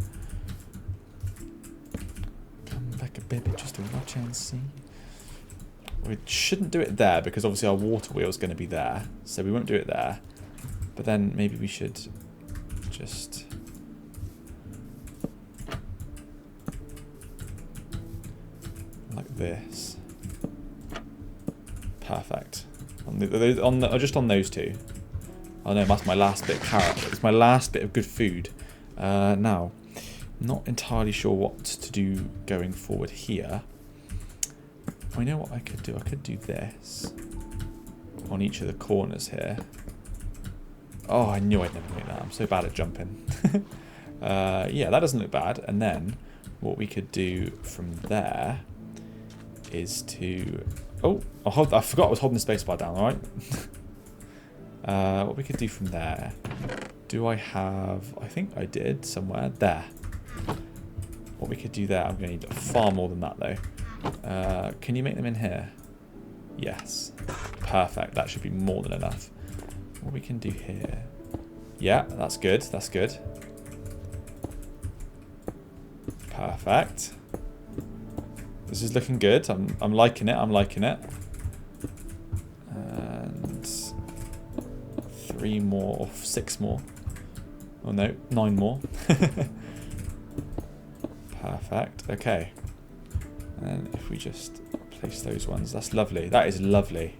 Come back, baby, just to watch and see. We shouldn't do it there because obviously our water wheel is going to be there. So we won't do it there. But then maybe we should just... like this. Perfect. Just on those two. Oh no, that's my last bit of carrot. It's my last bit of good food. Now, not entirely sure what to do going forward here. I know what I could do. I could do this on each of the corners here. Oh, I knew I'd never make that. I'm so bad at jumping. Yeah, that doesn't look bad. And then what we could do from there is to... Oh, I forgot I was holding the spacebar down, alright? What we could do from there... Do I have... I think I did somewhere. There. What we could do there... I'm going to need far more than that, though. Can you make them in here? Yes. Perfect. That should be more than enough. What we can do here... Yeah, that's good. That's good. Perfect. This is looking good. I'm liking it. I'm liking it. And 3 more or 6 more. Oh no, 9 more. Perfect. Okay. And if we just place those ones, that's lovely. That is lovely.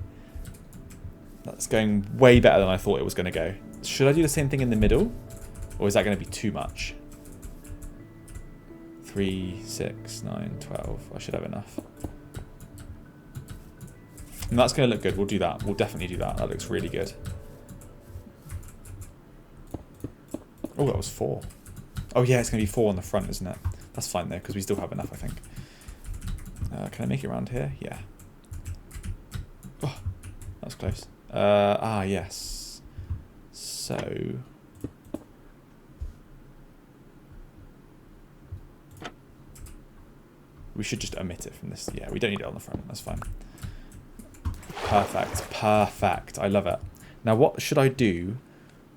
That's going way better than I thought it was going to go. Should I do the same thing in the middle? Or is that going to be too much? 3, 6, 9, 12. I should have enough. And that's going to look good. We'll do that. We'll definitely do that. That looks really good. Oh, that was 4. Oh, yeah, it's going to be 4 on the front, isn't it? That's fine, though, because we still have enough, I think. Can I make it around here? Yeah. Oh, that was close. Yes. So... we should just omit it from this. Yeah, we don't need it on the front. That's fine. Perfect. Perfect. I love it. Now, what should I do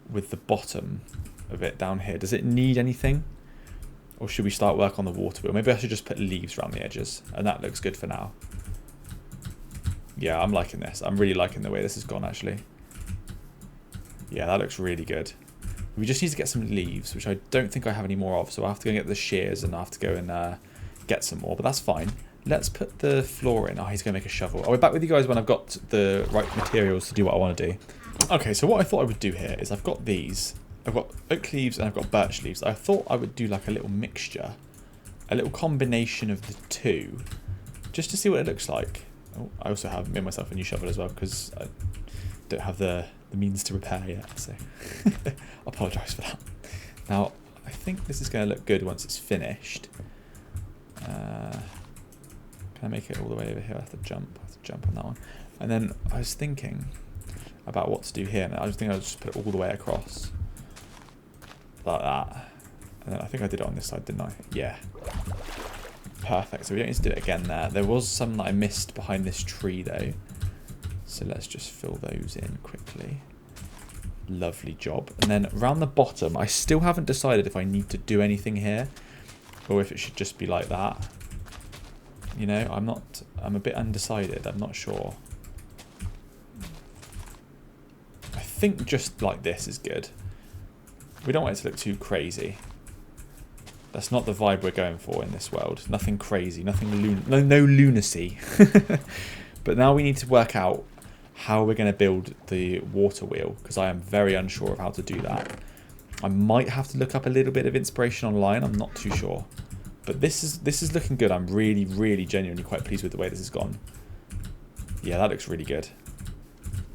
with the bottom of it down here? Does it need anything? Or should we start work on the water wheel? Maybe I should just put leaves around the edges. And that looks good for now. Yeah, I'm liking this. I'm really liking the way this has gone, actually. Yeah, that looks really good. We just need to get some leaves, which I don't think I have any more of. So I'll have to go and get the shears and I'll have to go and... get some more, but that's fine. Let's put the floor in. Oh, he's going to make a shovel. I'll be back with you guys when I've got the right materials to do what I want to do. Okay, so what I thought I would do here is I've got these. I've got oak leaves and I've got birch leaves. I thought I would do like a little mixture, a little combination of the two, just to see what it looks like. Oh, I also have made myself a new shovel as well because I don't have the means to repair yet, so I apologise for that. Now, I think this is going to look good once it's finished. Can I make it all the way over here? I have to jump on that one. And then I was thinking about what to do here. And I was thinking I'll just put it all the way across. Like that. And then I think I did it on this side, didn't I? Yeah. Perfect. So we don't need to do it again there. There was some that I missed behind this tree though. So let's just fill those in quickly. Lovely job. And then around the bottom, I still haven't decided if I need to do anything here. Or if it should just be like that. You know, I'm a bit undecided. I'm not sure. I think just like this is good. We don't want it to look too crazy. That's not the vibe we're going for in this world. Nothing crazy, nothing no lunacy. But now we need to work out how we're going to build the water wheel, because I am very unsure of how to do that. I might have to look up a little bit of inspiration online. I'm not too sure. But this is looking good. I'm really, really genuinely quite pleased with the way this has gone. Yeah, that looks really good.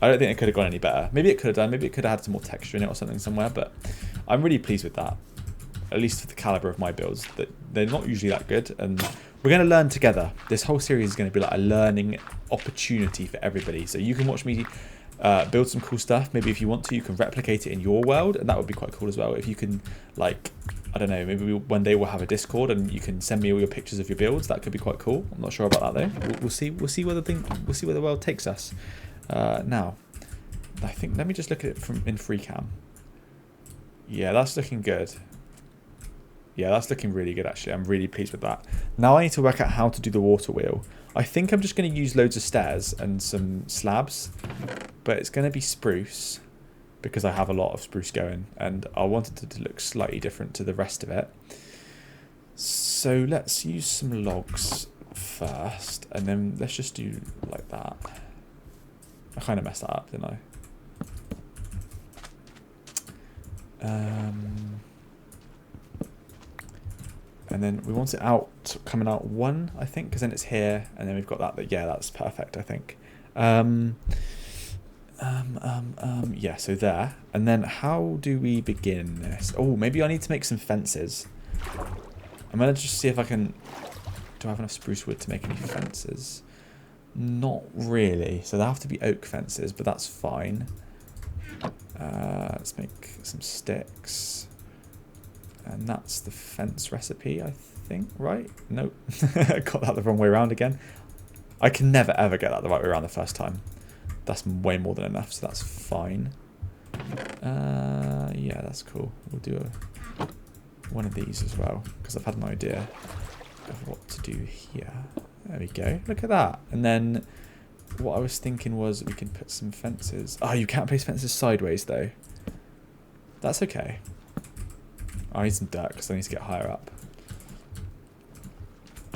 I don't think it could have gone any better. Maybe it could have done. Maybe it could have had some more texture in it or something somewhere. But I'm really pleased with that. At least for the caliber of my builds. They're not usually that good. And we're going to learn together. This whole series is going to be like a learning opportunity for everybody. So you can watch me build some cool stuff. Maybe if you want to, you can replicate it in your world. And that would be quite cool as well. If you can, like... I don't know, maybe one day we'll have a Discord and you can send me all your pictures of your builds. That could be quite cool. I'm not sure about that though. We'll see where the world takes us. Now, I think let me just look at it from in free cam. Yeah, that's looking good. Yeah, that's looking really good actually. I'm really pleased with that. Now I need to work out how to do the water wheel. I think I'm just going to use loads of stairs and some slabs, but it's going to be spruce because I have a lot of spruce going, and I wanted it to look slightly different to the rest of it. So let's use some logs first, and then let's just do like that. I kind of messed that up, didn't I? And then we want it out, coming out 1, I think, because then it's here, and then we've got that. But yeah, that's perfect, I think. Yeah, so there. And then how do we begin this? Oh, maybe I need to make some fences. I'm going to just see if I can... Do I have enough spruce wood to make any fences? Not really. So they have to be oak fences, but that's fine. Let's make some sticks. And that's the fence recipe, I think, right? Nope. Got that the wrong way around again. I can never, ever get that the right way around the first time. That's way more than enough, so that's fine. Yeah, that's cool. We'll do one of these as well, because I've had an idea of what to do here. There we go. Look at that. And then what I was thinking was we can put some fences. Oh, you can't place fences sideways, though. That's okay. I need some dirt because I need to get higher up.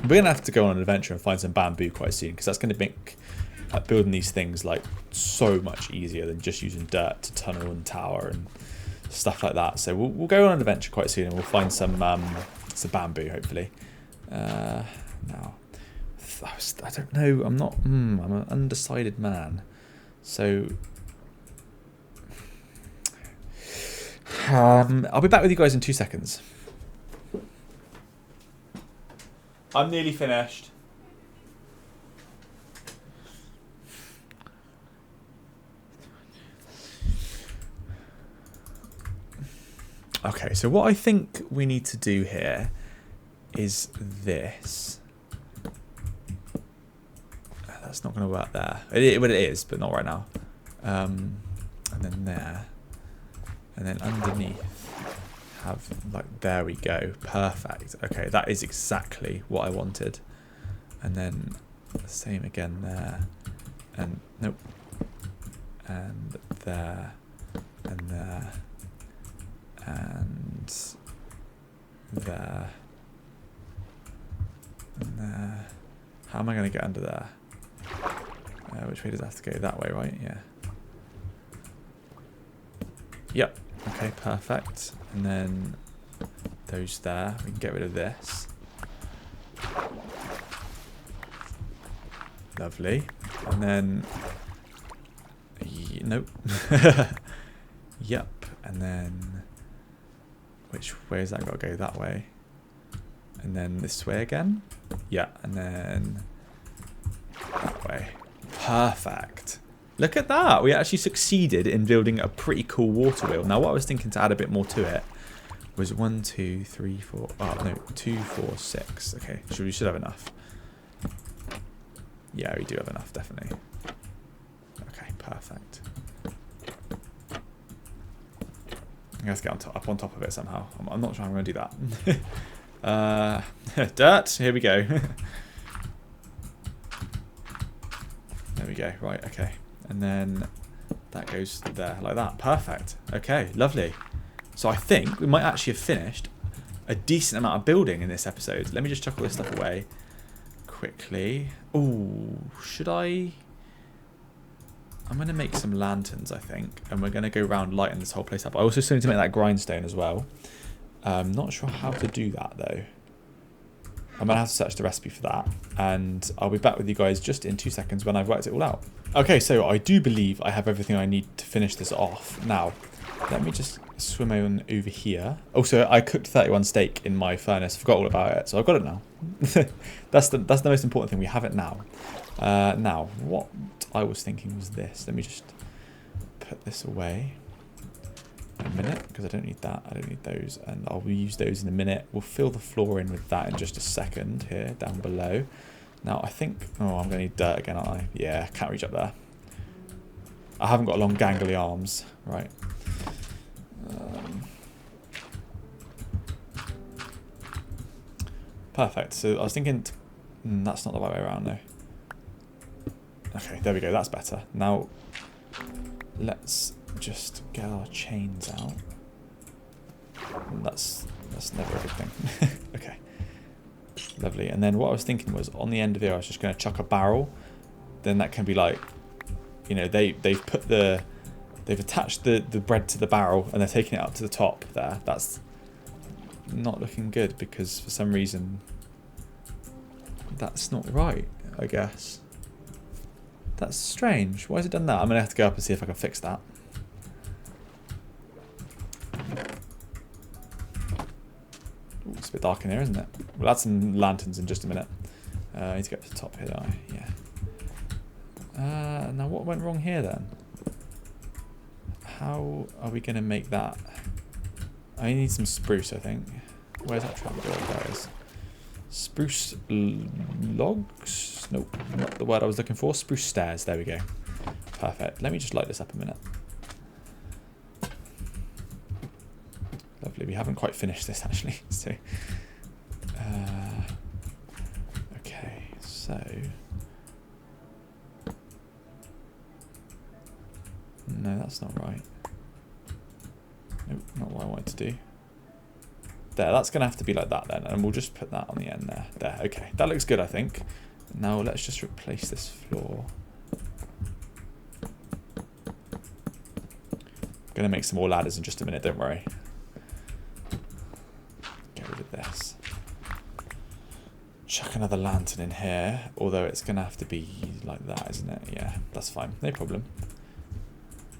We're going to have to go on an adventure and find some bamboo quite soon, because that's going to make building these things like so much easier than just using dirt to tunnel and tower and stuff like that. So we'll go on an adventure quite soon, and we'll find some bamboo, hopefully. Now, I don't know. I'm an undecided man. So... I'll be back with you guys in 2 seconds. I'm nearly finished. Okay, so what I think we need to do here is this. That's not going to work there. It is, but not right now. And then there. And then underneath have, like, there we go. Perfect. Okay, that is exactly what I wanted. And then the same again there. And, nope. And there. And there. And there. And there. How am I going to get under there? Which way does that have to go? That way, right? Yeah. Yep. Okay, perfect. And then those there. We can get rid of this. Lovely. And then... nope. Yep. And then... which way has that got to go? That way. And then this way again. Yeah. And then... that way. Perfect. Look at that. We actually succeeded in building a pretty cool water wheel. Now, what I was thinking to add a bit more to it was 1, 2, 3, 4... oh, no. 2, 4, 6. Okay. We should have enough. Yeah, we do have enough, definitely. Okay, perfect. I have to get up on top of it somehow. I'm not sure I'm going to do that. Dirt. Here we go. There we go. Right, okay. And then that goes there like that. Perfect. Okay, lovely. So I think we might actually have finished a decent amount of building in this episode. Let me just chuck all this stuff away quickly. Ooh, should I... I'm going to make some lanterns, I think. And we're going to go around lighting this whole place up. I also still need to make that grindstone as well. Not sure how to do that, though. I'm going to have to search the recipe for that. And I'll be back with you guys just in 2 seconds when I've worked it all out. Okay, so I do believe I have everything I need to finish this off. Now, let me just swim on over here. Also, I cooked 31 steak in my furnace. I forgot all about it, so I've got it now. That's the most important thing. We have it now. Now, what I was thinking was this. Let me just put this away in a minute, because I don't need that. I don't need those, and I'll use those in a minute. We'll fill the floor in with that in just a second here, down below. Now, I think... oh, I'm going to need dirt again, aren't I? Yeah, can't reach up there. I haven't got long gangly arms. Right. Perfect. So I was thinking... that's not the right way around, though. Okay, there we go. That's better. Now, let's just get our chains out. That's never a good thing. Okay. Lovely. And then what I was thinking was, on the end of here, I was just going to chuck a barrel. Then that can be like, you know, they've attached the bread to the barrel and they're taking it up to the top there. That's not looking good because for some reason that's not right, I guess. That's strange. Why has it done that? I'm going to have to go up and see if I can fix that. Ooh, it's a bit dark in here, isn't it? We'll add some lanterns in just a minute. I need to get to the top here, don't I? Yeah. Now what went wrong here then? How are we going to make that? I need some spruce, I think. Where's that trapdoor? There it is. Spruce logs? Nope, not the word I was looking for. Spruce stairs. There we go. Perfect. Let me just light this up a minute. Lovely. We haven't quite finished this actually. So, okay. So, no, that's not right. Nope, not what I wanted to do. There, that's going to have to be like that then, and we'll just put that on the end there. There, okay. That looks good, I think. Now let's just replace this floor. I'm going to make some more ladders in just a minute, don't worry. Get rid of this. Chuck another lantern in here, although it's going to have to be like that, isn't it? Yeah, that's fine. No problem.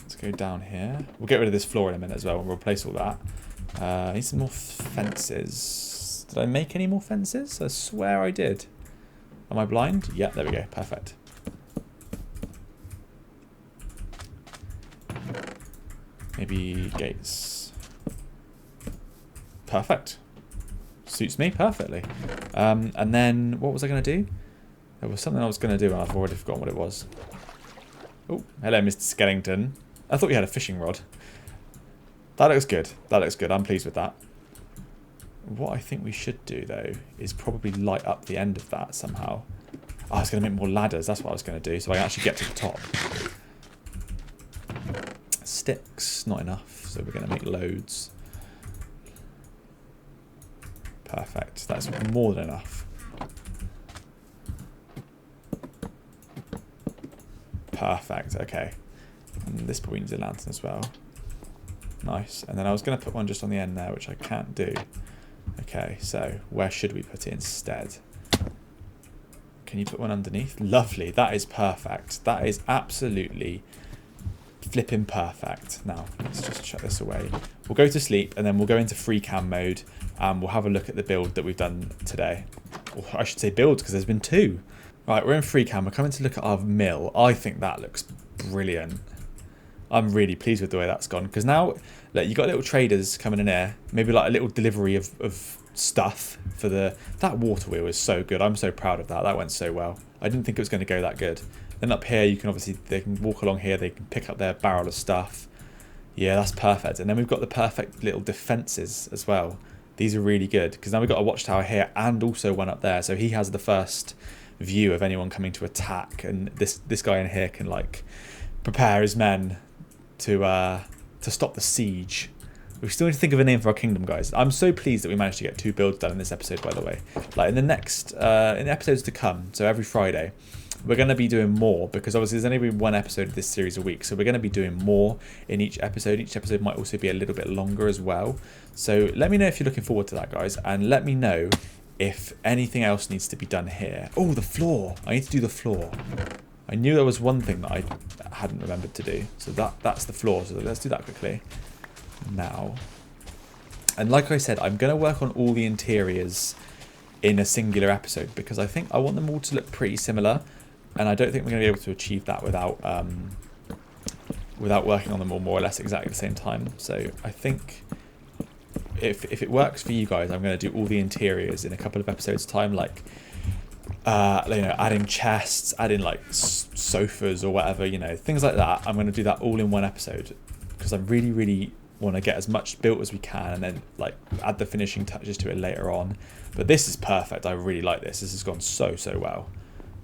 Let's go down here. We'll get rid of this floor in a minute as well, and we'll replace all that. I need some more fences. Did I make any more fences? I swear I did. Am I blind? Yeah, there we go. Perfect. Maybe gates. Perfect. Suits me perfectly. And then, what was I going to do? There was something I was going to do and I've already forgotten what it was. Oh, hello, Mr. Skellington. I thought you had a fishing rod. That looks good. That looks good. I'm pleased with that. What I think we should do, though, is probably light up the end of that somehow. Oh, I was going to make more ladders. That's what I was going to do, so I can actually get to the top. Sticks, not enough, so we're going to make loads. Perfect. That's more than enough. Perfect. Okay. And this probably needs a lantern as well. Nice. And then I was going to put one just on the end there, which I can't do. Okay, so where should we put it instead? Can you put one underneath? Lovely. That is perfect. That is absolutely flipping perfect. Now, let's just shut this away. We'll go to sleep and then we'll go into free cam mode and we'll have a look at the build that we've done today. Or I should say builds because there's been two. Right, we're in free cam. We're coming to look at our mill. I think that looks brilliant. I'm really pleased with the way that's gone because now, look, you got little traders coming in here, maybe like a little delivery of stuff for that water wheel is so good. I'm so proud of that. That went so well. I didn't think it was going to go that good. Then up here, you can obviously, they can walk along here, they can pick up their barrel of stuff. Yeah, that's perfect. And then we've got the perfect little defences as well. These are really good because now we've got a watchtower here and also one up there. So he has the first view of anyone coming to attack, and this guy in here can like prepare his men to stop the siege. We still need to think of a name for our kingdom, guys. I'm so pleased that we managed to get 2 builds done in this episode, by the way. Like in the next in the episodes to come, so every Friday, we're going to be doing more because obviously there's only one episode of this series a week, so we're going to be doing more in each episode. Each episode might also be a little bit longer as well. So let me know if you're looking forward to that, guys, and let me know if anything else needs to be done here. Oh, the floor. I need to do the floor. I knew there was one thing that I hadn't remembered to do. So that's the floor. So let's do that quickly now. And like I said, I'm going to work on all the interiors in a singular episode because I think I want them all to look pretty similar. And I don't think we're going to be able to achieve that without working on them all more or less exactly at the same time. So I think if it works for you guys, I'm going to do all the interiors in a couple of episodes time, like you know, adding chests, adding like sofas or whatever, you know, things like that. I'm going to do that all in one episode because I really want to get as much built as we can and then like add the finishing touches to it later on. But this is perfect. I really like this. This has gone so well.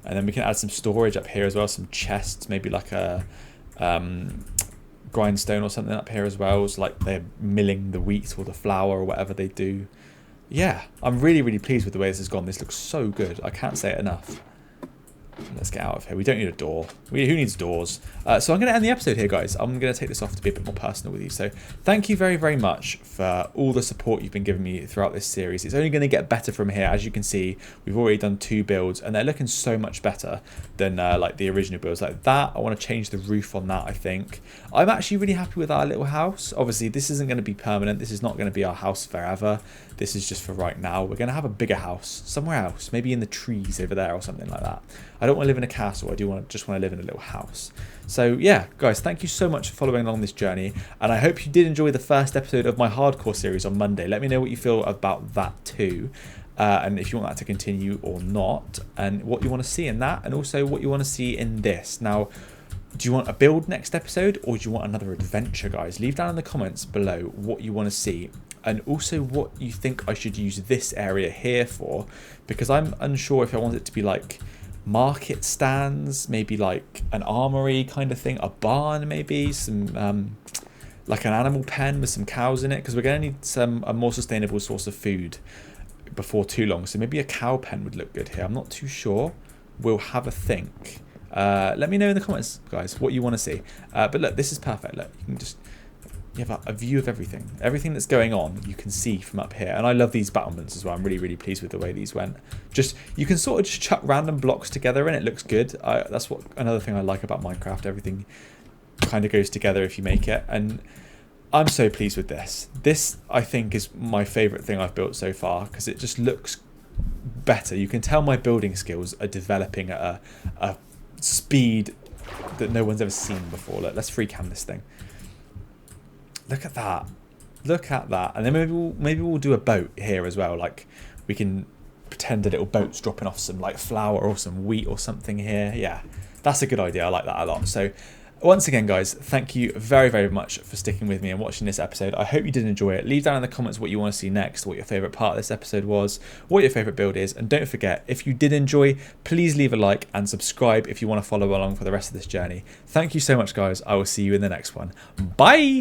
And then we can add some storage up here as well, some chests, maybe like a grindstone or something up here as well. It's like they're milling the wheat or the flour or whatever they do. Yeah, I'm really, really pleased with the way this has gone. This looks so good. I can't say it enough. Let's get out of here. We don't need a door. Who needs doors? So I'm going to end the episode here, guys. I'm going to take this off to be a bit more personal with you. So thank you very, very much for all the support you've been giving me throughout this series. It's only going to get better from here. As you can see, we've already done 2 builds, and they're looking so much better than like the original builds. Like that, I want to change the roof on that, I think. I'm actually really happy with our little house. Obviously, this isn't going to be permanent. This is not going to be our house forever. This is just for right now. We're going to have a bigger house somewhere else, maybe in the trees over there or something like that. I don't want to live in a castle. I just want to live in a little house. So yeah, guys, thank you so much for following along this journey, and I hope you did enjoy the first episode of my hardcore series on Monday. Let me know what you feel about that too, and if you want that to continue or not, and what you want to see in that, and also what you want to see in this. Now, do you want a build next episode, or do you want another adventure, guys? Leave down in the comments below what you want to see, and also what you think I should use this area here for, because I'm unsure if I want it to be like market stands, maybe like an armory kind of thing, a barn, maybe some like an animal pen with some cows in it, because we're going to need a more sustainable source of food before too long. So maybe a cow pen would look good here. I'm not too sure. We'll have a think. Let me know in the comments, guys, what you want to see. But look, this is perfect. Look, you can just, you have a view of everything that's going on. You can see from up here, and I love these battlements as well. I'm really, really pleased with the way these went. Just, you can sort of just chuck random blocks together and it looks good. That's what another thing I like about Minecraft. Everything kind of goes together if you make it, and I'm so pleased with this. This, I think, is my favorite thing I've built so far, because it just looks better. You can tell my building skills are developing at a speed that no one's ever seen before. Look, let's free cam this thing. Look at that. Look at that. And then maybe we'll do a boat here as well. Like, we can pretend a little boat's dropping off some like flour or some wheat or something here. Yeah, that's a good idea. I like that a lot. So once again, guys, thank you very, very much for sticking with me and watching this episode. I hope you did enjoy it. Leave down in the comments what you want to see next, what your favourite part of this episode was, what your favourite build is. And don't forget, if you did enjoy, please leave a like and subscribe if you want to follow along for the rest of this journey. Thank you so much, guys. I will see you in the next one. Bye!